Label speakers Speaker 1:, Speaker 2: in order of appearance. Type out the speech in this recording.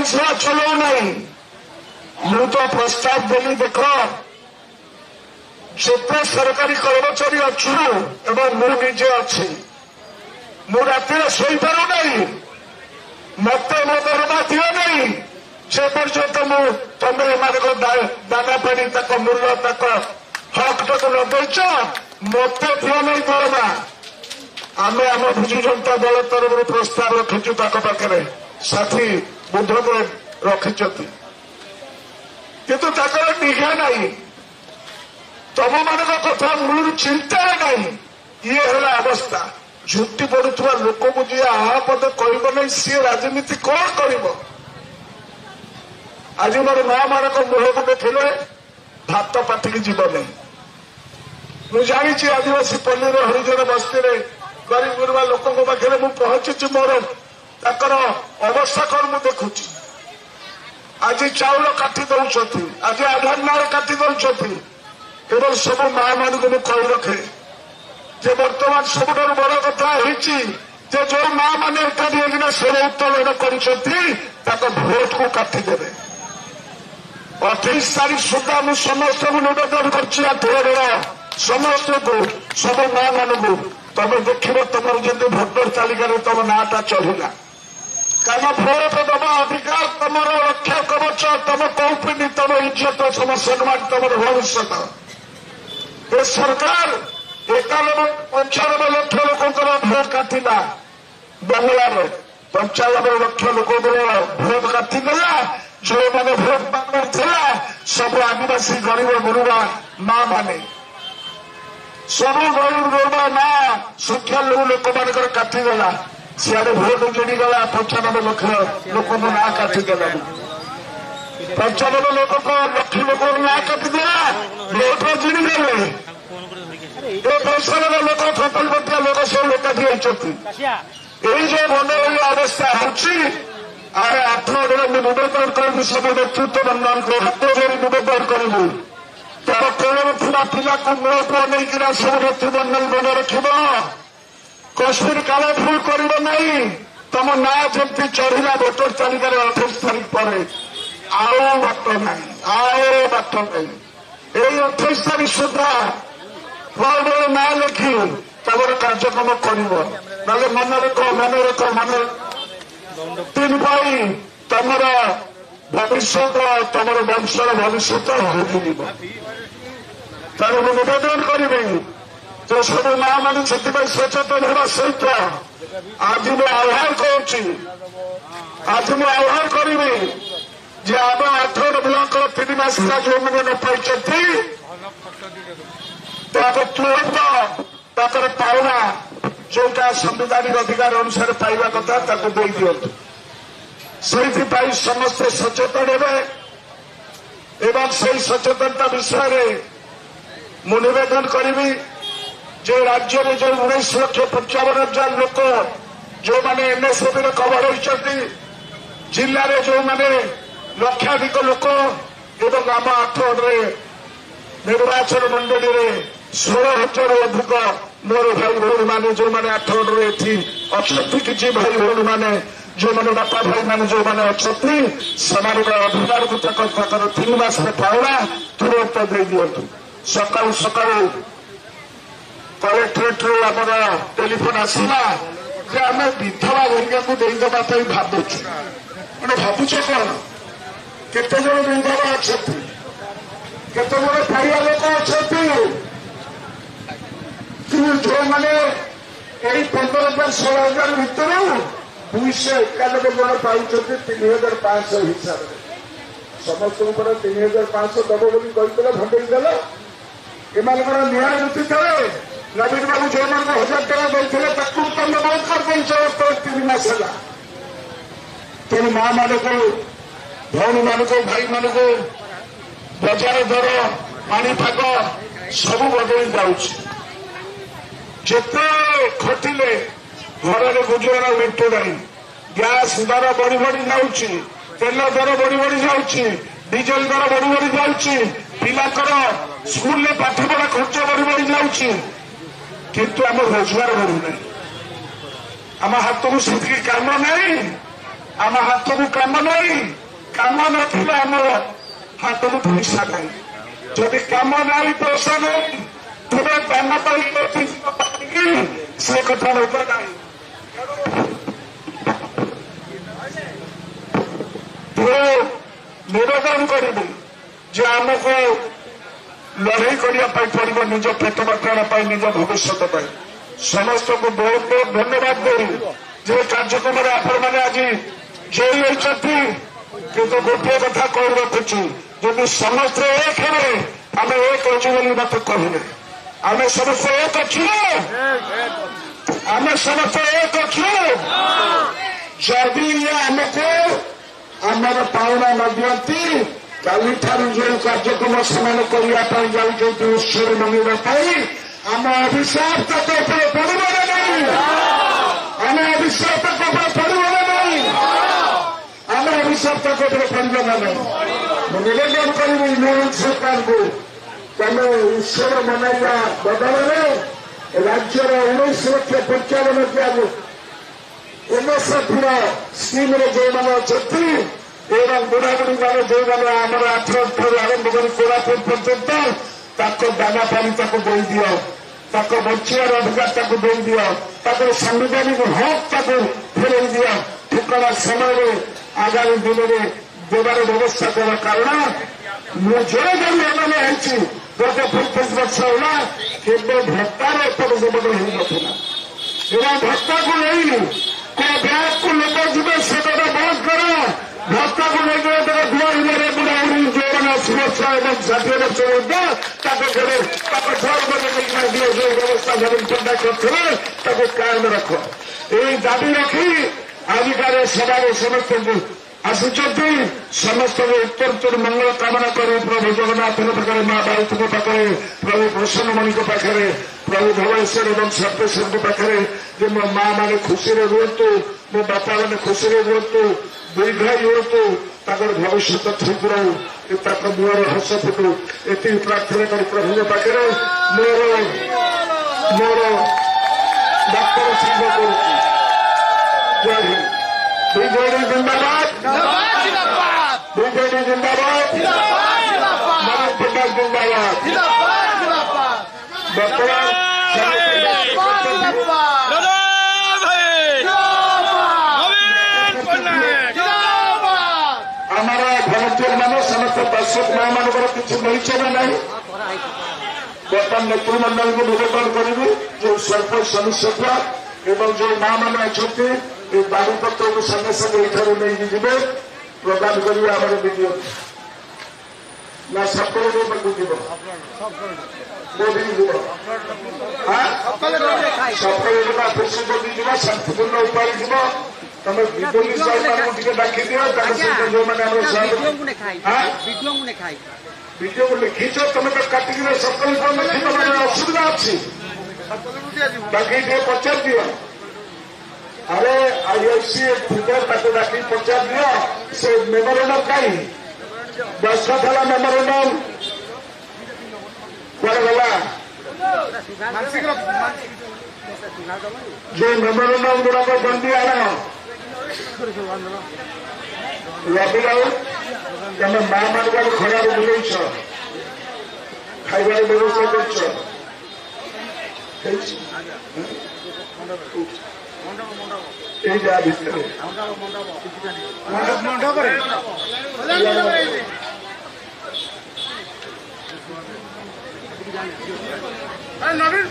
Speaker 1: विधानसभा चलो नहीं मु तो प्रस्ताव देली देख जिते सरकारी कर्मचारी अच्छु एवं मुझे अच्छी मु राति शोपारू नहीं मत मो दरमा दियो नहीं से पर्यंत तुम दाना पानी तक मूल्य तक हक तक लगे मत दियो नहीं दरमा आम आम विजु जनता दल तरफ प्रस्ताव रखीचु पाखे साथी बुद्धदेव रखिंट किंतु निघा नहीं तुम मान कथा मूल चिंता नहीं ये है अवस्था झुटी पड़ुवा लोक को जी आपद कह नहीं सी राजनीति कौन कर आज मोर माँ मान मुह को देखिले भात पाटिक जीव नहीं मुझे जानी आदिवासी पल्ली हरिजन बस्ती गरीब गुरुवा लोक पाखे मुझे पहुंची मोर तर अवस्था कौन मुझे देखुची आज चाउल काटी दौरान आज आधार नार काटी दौरान केवल सब माँ मान को कही रखे जे बर्तमान सब बड़ कथा जो माँ मैंने एकाठी होना स्वर उत्तोलन कर भोट को काटिदेवे 28 तारीख सुधा मुझे समस्त निवेदन कर समस्त को सब माँ मान को तुम देख तुम जब भोटर तालिकार तुम नाटा चढ़ला कारण भोट दबा अधिकार तुम रक्षा कवच तुम कौपिनी तुम इज्जत तुम सम्मान तुम भविष्य ये सरकार 95 लक्ष लोक भोट काटिला बंगलार 95 लक्ष लोक भोट काटिदेला जो मैंने भोट मांगा सब आदिवासी गरीब गुरुवा माँ माने सब गरीब गुरुवा माँ शिक्षा लोक मान काटिदेला सियाड़े भोट जिणीगला 95 लक्ष लोक ना काटिदेला 95 लोक लक्ष लोक ना काटिदेला भोट जिणीगले लोक थपलपटिया लोक सब एकाठी होती जो मन अवस्था होरे 8 जन निवेदन कर सब नेतृत्व बंधन को हाथ जोड़ी निवेदन करू तुम कोण था पिला को मूल पुआ नहीं सब नेतृबंधन बन रख कश्मीर काल भूल कर तुम ना जमी चढ़ला भोटर तालिकार 28 तारीख पर आओ बाट ना आओ बाट नहीं 28 तारीख सुधा फल ना लिखी तब कार्यक्रम कर मन रख मन रख मन 3 भाई तुम भविष्य तुम वंशर भविष्य तेणु निवेदन करी जो सब माँ मान से सचेतन होगा सहित आज मैं आह्वान आज मैं आह्वान करी आम 18 ब्लॉक 3 मास जो मैंने न पाई तुरंत पावना जोटा संवैधानिक अधिकार अनुसार पाइबा कथा दे दिंतु से समस्ते सचेतन हे सचेतनता विषय मु निवेदन करी जो राज्य में जो 19,55,000 लोक जो मैंने एनएसएबी कवर होती जिले में जो मैंने लक्षाधिक लोक एवं आम 8 निर्वाचन मंडली में 16,000 अधिक मोर भाई भौणी मैंने जो मैंने 8 अच्छा किसी भाई भौणी मैंने जो मैंने बापा भाई मैंने जो मैंने अच्छा से अधिकार को 3 मास पावना तुरंत दे दिंतु सका सका कलेक्टरेट आम टेलीफोन आसला आम विधवा घरिका को देदेवाई भावुँ मैंने भावुच कौन केते जन विधवा अच्छा केते जन पाइबा लोक अच्छा जो मैंने 15,000-16,000 भितर 291 जन पाई 3,500 हिसाब से समस्त 3,500 दब बोली भंडेई देल एम निहार नीति थे नवीन बाबू जो 1,000 टका देते तुम बंद कर 3 मास है तेणु माँ मान को भौणी मान को भाई मान को बजार दर पाणीपाग सब बदली जाते खटिले घर गुजरान मिटू ना गैस दर बढ़ी बढ़ी जाऊँगी तेल दर बढ़ी बढ़ी जाऊँगी डीजेल दर बढ़ी बढ़ी जाऊँगी पिलाकर स्कूल पाठपढ़ा खर्च बढ़ी बढ़ी जाऊँगी किंतु आम रोजगार बढ़ुना आम हाथ को से काम नहीं आम हाथ को काम नहीं কাମ ନଥିଲେ ଆମର ହାତରୁ ପଇସା ନାହିଁ, ଯଦି କାମ ନାହିଁ ପଇସା ନାହିଁ ତେବେ ଦାନ ପାଇକି ସେ କଥା ହେବ ନାହିଁ। ନିବେଦନ କରିବି ଯେ ଆମକୁ ଲଢ଼େଇ କରିବା ପାଇଁ ପଡିବ, ନିଜ ପେଟ ପାଟଣ ପାଇଁ, ନିଜ ଭବିଷ୍ୟତ ପାଇଁ। ସମସ୍ତଙ୍କୁ ବହୁତ ବହୁତ ଧନ୍ୟବାଦ ଦେଇ ଯେ କାର୍ଯ୍ୟକ୍ରମରେ ଆପଣମାନେ ଆଜି ଜୟୀ ହୋଇଛନ୍ତି। କିନ୍ତୁ ଗୋଟିଏ କଥା କହି ରଖୁଛୁ, ଯଦି ସମସ୍ତେ ଏକ ହେବେ ଆମେ ଏକ ଅଛୁ ବୋଲି ମତେ କହିଲେ, ଆମେ ସମସ୍ତେ ଏକ ଅଛୁ, ଆମେ ସମସ୍ତେ ଏକ ଅଛୁ। ଯଦି ଆମକୁ ଆମର ପାଉଣା ନ ଦିଅନ୍ତି, କାଲିଠାରୁ ଯେଉଁ କାର୍ଯ୍ୟକ୍ରମ ସେମାନେ କରିବା ପାଇଁ ଯାଉଛନ୍ତି ଉତ୍ସବ ମନେଇବା ପାଇଁ, ଆମ ଅଭିଶାପ ତାଙ୍କ ଉପରେ ପଡ଼ିବ ନା ନାହିଁ? ଆମେ ଅଭିଶାପ ତାଙ୍କ ଉପରେ ପଡ଼ିବ ନା ନାହିଁ? ଆମେ ଅଭିଶାପ ତାଙ୍କ ଉପରେ ପଡ଼ିବ ନା ନାହିଁ? ମୁଁ ନିବେଦନ କରିବି ଇଂରେଜ ସରକାରଙ୍କୁ, ତମେ ଉତ୍ସବ ମନାଇବା ବଦଳରେ ରାଜ୍ୟର 19,95,000 MSFର ସ୍କିମରେ ଯେଉଁମାନେ ଅଛନ୍ତି ଏବଂ ବୁଢ଼ାବୁଢ଼ୀ ମାନେ ଯେଉଁମାନେ ଆମର 8 ଠାରୁ ଆରମ୍ଭ କରି କୋରାପୁଟ ପର୍ଯ୍ୟନ୍ତ ତାଙ୍କ ଦାନା ପାଣି ତାକୁ ଦେଇଦିଅ, ତାକୁ ବଞ୍ଚିବାର ଅଧିକାର ତାକୁ ଦେଇଦିଅ, ତାକୁ ସାମ୍ବିଧାନିକ ହକ୍ ତାକୁ ଫେରାଇ ଦିଅ। ଠିକଣା ସମୟରେ ଆଗାମୀ ଦିନରେ ଦେବାର ବ୍ୟବସ୍ଥା କର। କାରଣ ମୁଁ ଯେଉଁ ଜଣେ ଏମାନେ ହେଇଛି ଗତ 35 ବର୍ଷ ହେଲା କେବେ ଭତ୍ତାର ଏପଟ ସେପଟ ହୋଇନଥିଲା। ଏବଂ ଭତ୍ତାକୁ ନେଇ କୋଉ ବ୍ୟାଙ୍କକୁ ଲୋକ ଯିବେ ସେଟା ବନ୍ଦ କର। ଭତ୍ତାକୁ ନେଇକି ଧୁଆଇବାରେ ବୁଢ଼ାବୁଢ଼ୀ ଯେଉଁମାନେ 80 ବର୍ଷ ଏବଂ 60 ବର୍ଷ ମଧ୍ୟ ତାଙ୍କ ଘରେ ତାଙ୍କ ଘର ନେଇକିନା ଦିଅ, ଯେଉଁ ବ୍ୟବସ୍ଥା ନବୀନ ପଟ୍ଟନାୟକ କରିଥିଲେ ତାକୁ କାୟମ ରଖ। ଏହି ଦାବି ରଖି ଆଜିକାର ସଭାରେ ସମସ୍ତଙ୍କୁ ଆସିଛନ୍ତି। ସମସ୍ତଙ୍କୁ ଉତ୍ତରୋତ୍ତର ମଙ୍ଗଳ କାମନା କରି ପ୍ରଭୁ ଜଗନ୍ନାଥଙ୍କ ପାଖରେ, ମା ଭାରତୀଙ୍କ ପାଖରେ, ପ୍ରଭୁ ପ୍ରସନ୍ନମଣିଙ୍କ ପାଖରେ, ପ୍ରଭୁ ଧବଳେଶ୍ୱର ଏବଂ ସର୍ବେଶ୍ୱରଙ୍କ ପାଖରେ ଯେ ମୋ ମା ମାନେ ଖୁସିରେ ରୁହନ୍ତୁ, ମୋ ବାପା ମାନେ ଖୁସିରେ ରୁହନ୍ତୁ, ଦୀର୍ଘାୟୁ ହୁଅନ୍ତୁ, ତାଙ୍କର ଭବିଷ୍ୟତ ଠିକ୍ ରହୁ, ତାଙ୍କ ମୁହଁରେ ହସ ଫୁଟୁ, ଏତିକି ପ୍ରାର୍ଥନା କରି ପ୍ରଭୁଙ୍କ ପାଖରେ ମୋର ଡାକ୍ତର ସଂଘ କରୁଛି। ଜୟ ହିନ୍ଦ। ବିଜେଡି ଜିନ୍ଦାବାଦ, ବିଜେଡି ଜିନ୍ଦାବାଦ, ନବୀନ ପଟ୍ଟନାୟକ ଜିନ୍ଦାବାଦ। ବର୍ତ୍ତମାନ ଆମର ଭଲେଣ୍ଟିୟର ମାନେ ସମସ୍ତ ଦର୍ଶକ ମାନଙ୍କର କିଛି ମିଳିଛ ନା ନାହିଁ? ବର୍ତ୍ତମାନ ନେତୃମଣ୍ଡଳୀକୁ ନିବେଦନ କରିବି, ଯେଉଁ ସରପଞ୍ଚ ସଦସ୍ୟ ଏବଂ ଯେଉଁ ମା ମାନେ ଅଛନ୍ତି ଏ ବାରିପତ୍ରକୁ ସାଙ୍ଗେ ସାଙ୍ଗେ ଏଠାରୁ ନେଇକି ଯିବେ, ପ୍ରଦାନ କରିବେ ଆମର ବିଡିଓ ନା ସବକଲେକ୍ଟର ପାଖକୁ ଯିବ, କୋଉଠିକି ଯିବ? ସବକଲେକ୍ଟର ଅଫିସକୁ ଯିବ, ଶାନ୍ତିପୂର୍ଣ୍ଣ ଉପାୟରେ ଯିବ। ତମେ ବିଜେପି ସାହିମାନଙ୍କୁ ଟିକେ ଡାକି ଦିଅ, ତାଙ୍କ ସହିତ ଯେଉଁମାନେ ଆମର ଭିଡିଓକୁ ଲେଖିଛ, ତମେ ତ କାଟିକି ସବକଲେକ୍ଟର ଲେଖିବ, ମାନେ ଅସୁବିଧା ଅଛି, ଡାକି ଟିକେ ପଚାରି ଦିଅ। अरे आईएफसी ताको डाकी पचार दिया से मेमोरेंडम कहीं दस्तखत है मेमोरेंडम गला जो मेमोरेंडम गुड़ा को बंदी आना रवि राउत तमें माँ मान खड़ा बुले खाइबार व्यवस्था कर এই যা ভিতরে নবীন